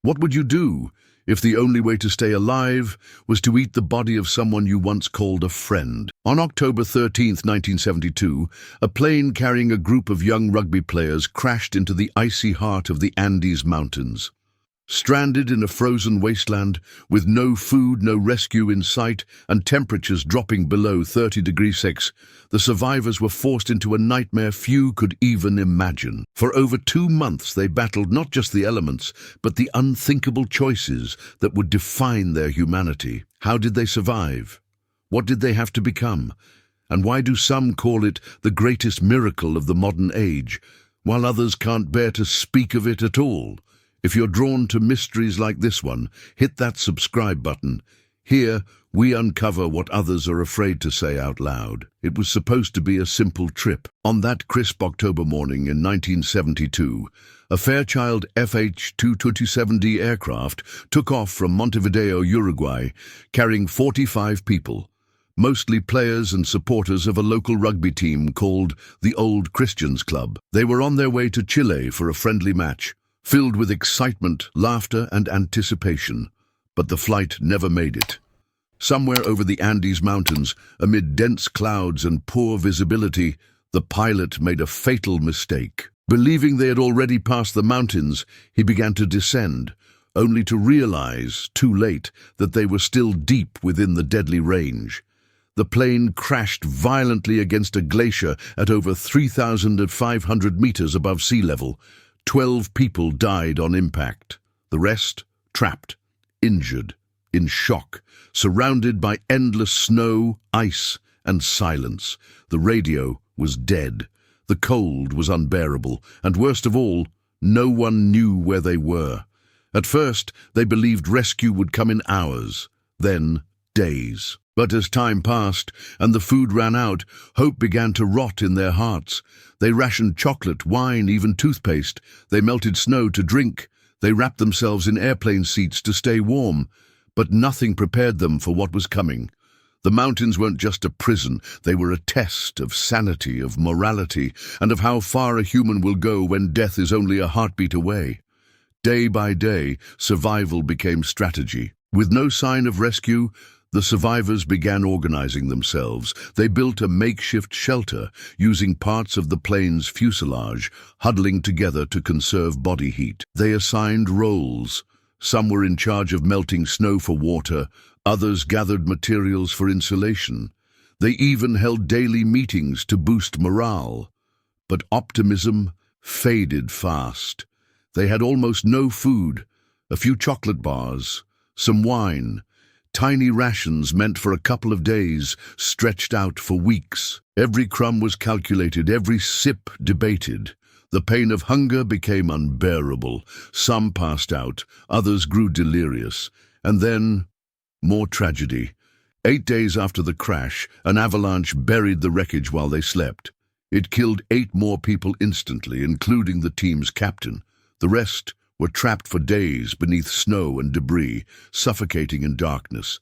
What would you do if the only way to stay alive was to eat the body of someone you once called a friend? On October 13th, 1972, a plane carrying a group of young rugby players crashed into the icy heart of the Andes Mountains. Stranded in a frozen wasteland, with no food, no rescue in sight, and temperatures dropping below 30 degrees Celsius, the survivors were forced into a nightmare few could even imagine. For over 2 months they battled not just the elements, but the unthinkable choices that would define their humanity. How did they survive? What did they have to become? And why do some call it the greatest miracle of the modern age, while others can't bear to speak of it at all? If you're drawn to mysteries like this one, hit that subscribe button. Here, we uncover what others are afraid to say out loud. It was supposed to be a simple trip. On that crisp October morning in 1972, a Fairchild FH-227D aircraft took off from Montevideo, Uruguay, carrying 45 people, mostly players and supporters of a local rugby team called the Old Christians Club. They were on their way to Chile for a friendly match, filled with excitement, laughter, and anticipation. But the flight never made it. Somewhere over the Andes Mountains, amid dense clouds and poor visibility, the pilot made a fatal mistake. Believing they had already passed the mountains, he began to descend, only to realize, too late, that they were still deep within the deadly range. The plane crashed violently against a glacier at over 3,500 meters above sea level. 12 people died on impact. The rest, trapped, injured, in shock, surrounded by endless snow, ice, and silence. The radio was dead. The cold was unbearable, and worst of all, no one knew where they were. At first, they believed rescue would come in hours, then days. But as time passed and the food ran out, hope began to rot in their hearts. They rationed chocolate, wine, even toothpaste. They melted snow to drink. They wrapped themselves in airplane seats to stay warm. But nothing prepared them for what was coming. The mountains weren't just a prison. They were a test of sanity, of morality, and of how far a human will go when death is only a heartbeat away. Day by day, survival became strategy. With no sign of rescue, the survivors began organizing themselves. They built a makeshift shelter, using parts of the plane's fuselage, huddling together to conserve body heat. They assigned roles. Some were in charge of melting snow for water, others gathered materials for insulation. They even held daily meetings to boost morale. But optimism faded fast. They had almost no food, a few chocolate bars, some wine, tiny rations meant for a couple of days, stretched out for weeks. Every crumb was calculated, every sip debated. The pain of hunger became unbearable. Some passed out, others grew delirious. And then, more tragedy. 8 days after the crash, an avalanche buried the wreckage while they slept. It killed 8 more people instantly, including the team's captain. The rest were trapped for days beneath snow and debris, suffocating in darkness.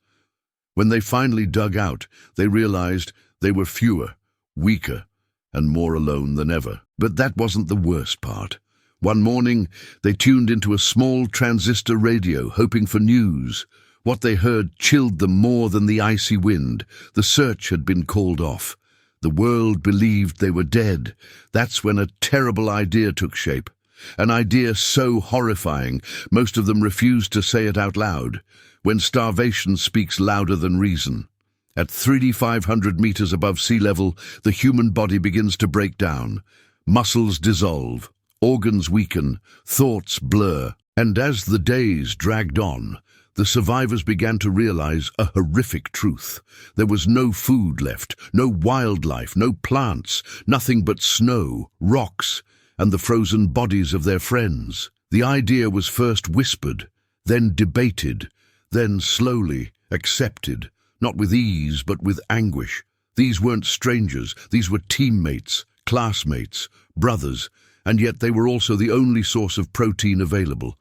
When they finally dug out, they realized they were fewer, weaker, and more alone than ever. But that wasn't the worst part. One morning, they tuned into a small transistor radio, hoping for news. What they heard chilled them more than the icy wind. The search had been called off. The world believed they were dead. That's when a terrible idea took shape. An idea so horrifying, most of them refused to say it out loud. When starvation speaks louder than reason. At 3,500 meters above sea level, the human body begins to break down. Muscles dissolve, organs weaken, thoughts blur. And as the days dragged on, the survivors began to realize a horrific truth. There was no food left, no wildlife, no plants, nothing but snow, rocks, and the frozen bodies of their friends. The idea was first whispered, then debated, then slowly accepted, not with ease but with anguish. These weren't strangers, these were teammates, classmates, brothers, and yet they were also the only source of protein available.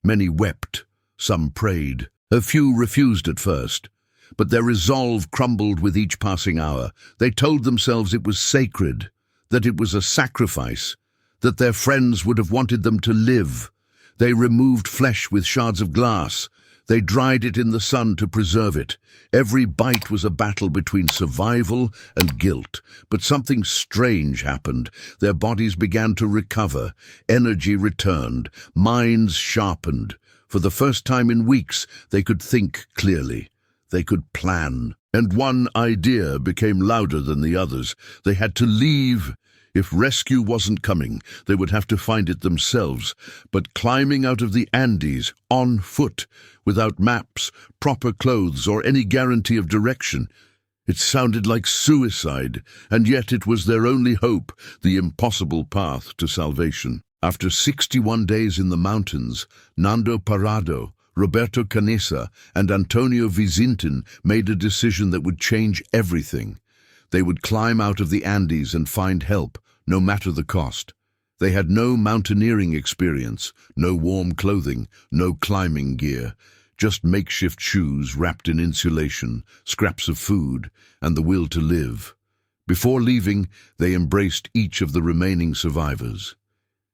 Many wept, some prayed. A few refused at first, but their resolve crumbled with each passing hour. They told themselves it was sacred, that it was a sacrifice, that their friends would have wanted them to live. They removed flesh with shards of glass. They dried it in the sun to preserve it. Every bite was a battle between survival and guilt. But something strange happened. Their bodies began to recover. Energy returned. Minds sharpened. For the first time in weeks, they could think clearly. They could plan. And one idea became louder than the others. They had to leave. If rescue wasn't coming, they would have to find it themselves. But climbing out of the Andes, on foot, without maps, proper clothes, or any guarantee of direction, it sounded like suicide, and yet it was their only hope, the impossible path to salvation. After 61 days in the mountains, Nando Parrado, Roberto Canessa, and Antonio Vizintin made a decision that would change everything. They would climb out of the Andes and find help, no matter the cost. They had no mountaineering experience, no warm clothing, no climbing gear, just makeshift shoes wrapped in insulation, scraps of food, and the will to live. Before leaving, they embraced each of the remaining survivors.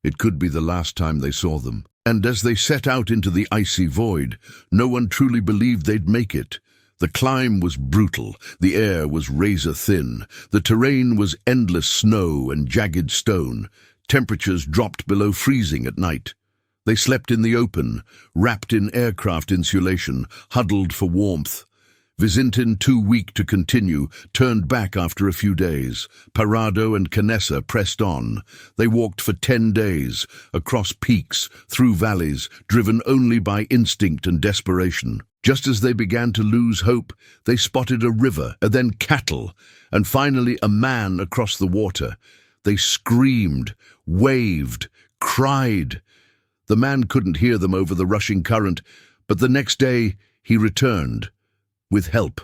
It could be the last time they saw them. And as they set out into the icy void, no one truly believed they'd make it. The climb was brutal, the air was razor-thin, the terrain was endless snow and jagged stone. Temperatures dropped below freezing at night. They slept in the open, wrapped in aircraft insulation, huddled for warmth. Vizintin, too weak to continue, turned back after a few days. Parrado and Canessa pressed on. They walked for 10 days, across peaks, through valleys, driven only by instinct and desperation. Just as they began to lose hope, they spotted a river, and then cattle, and finally a man across the water. They screamed, waved, cried. The man couldn't hear them over the rushing current, but the next day he returned. With help.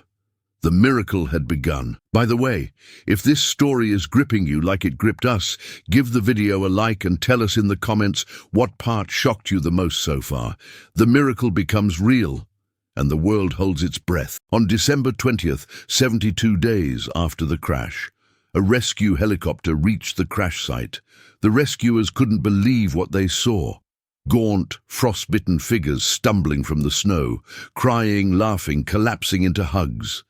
The miracle had begun. By the way, if this story is gripping you like it gripped us, give the video a like and tell us in the comments what part shocked you the most so far. The miracle becomes real, and the world holds its breath. On December 20th, 72 days after the crash, a rescue helicopter reached the crash site. The rescuers couldn't believe what they saw. Gaunt, frost-bitten figures stumbling from the snow, crying, laughing, collapsing into hugs.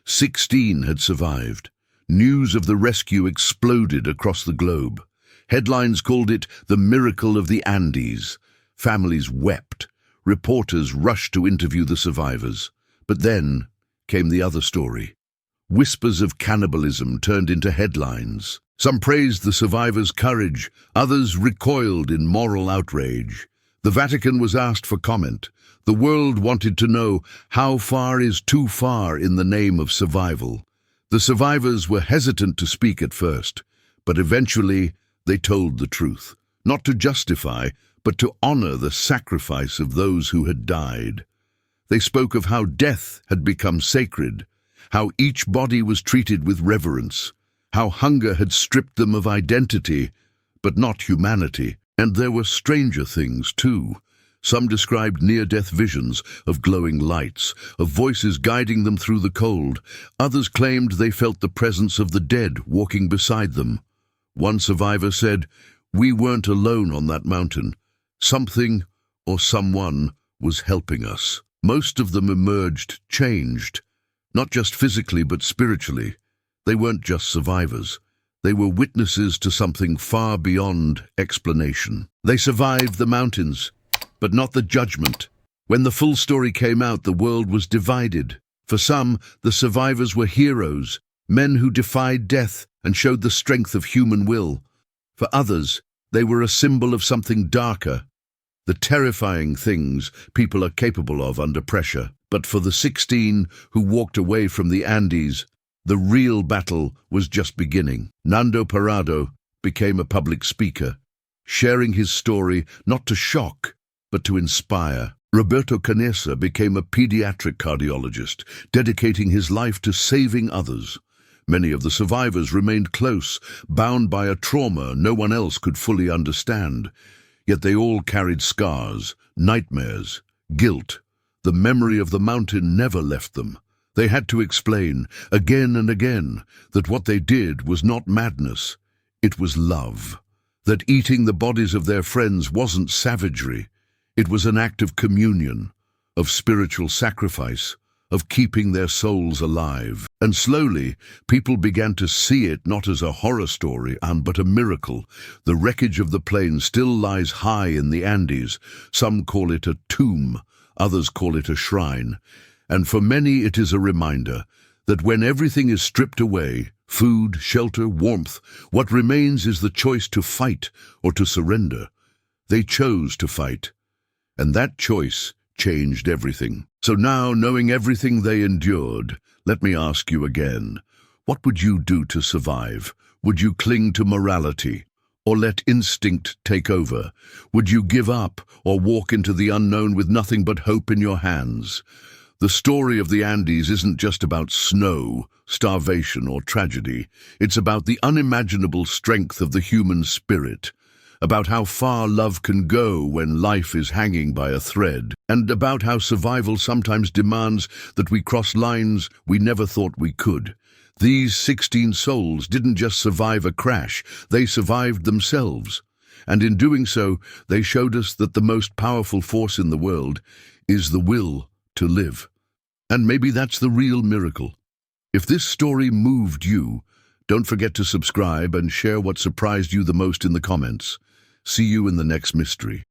16 had survived. News of the rescue exploded across the globe. Headlines called it the miracle of the Andes. Families wept. Reporters rushed to interview the survivors. But then came the other story. Whispers of cannibalism turned into headlines. Some praised the survivors' courage, others recoiled in moral outrage. The Vatican was asked for comment. The world wanted to know how far is too far in the name of survival. The survivors were hesitant to speak at first, but eventually they told the truth, not to justify, but to honor the sacrifice of those who had died. They spoke of how death had become sacred, how each body was treated with reverence, how hunger had stripped them of identity, but not humanity. And there were stranger things, too. Some described near-death visions of glowing lights, of voices guiding them through the cold. Others claimed they felt the presence of the dead walking beside them. One survivor said, "We weren't alone on that mountain. Something or someone was helping us." Most of them emerged changed, not just physically but spiritually. They weren't just survivors. They were witnesses to something far beyond explanation. They survived the mountains, but not the judgment. When the full story came out, the world was divided. For some, the survivors were heroes, men who defied death and showed the strength of human will. For others, they were a symbol of something darker, the terrifying things people are capable of under pressure. But for the 16 who walked away from the Andes, the real battle was just beginning. Nando Parrado became a public speaker, sharing his story not to shock, but to inspire. Roberto Canessa became a pediatric cardiologist, dedicating his life to saving others. Many of the survivors remained close, bound by a trauma no one else could fully understand. Yet they all carried scars, nightmares, guilt. The memory of the mountain never left them. They had to explain, again and again, that what they did was not madness, it was love. That eating the bodies of their friends wasn't savagery, It was an act of communion, of spiritual sacrifice, of keeping their souls alive. And slowly, people began to see it not as a horror story, but a miracle. The wreckage of the plane still lies high in the Andes. Some call it a tomb, others call it a shrine. And for many it is a reminder that when everything is stripped away, food, shelter, warmth, what remains is the choice to fight or to surrender. They chose to fight, and that choice changed everything. So now, knowing everything they endured, let me ask you again, what would you do to survive? Would you cling to morality, or let instinct take over? Would you give up, or walk into the unknown with nothing but hope in your hands? The story of the Andes isn't just about snow, starvation, or tragedy. It's about the unimaginable strength of the human spirit, about how far love can go when life is hanging by a thread, and about how survival sometimes demands that we cross lines we never thought we could. These 16 souls didn't just survive a crash, they survived themselves. And in doing so, they showed us that the most powerful force in the world is the will to live. And maybe that's the real miracle. If this story moved you, don't forget to subscribe and share what surprised you the most in the comments. See you in the next mystery.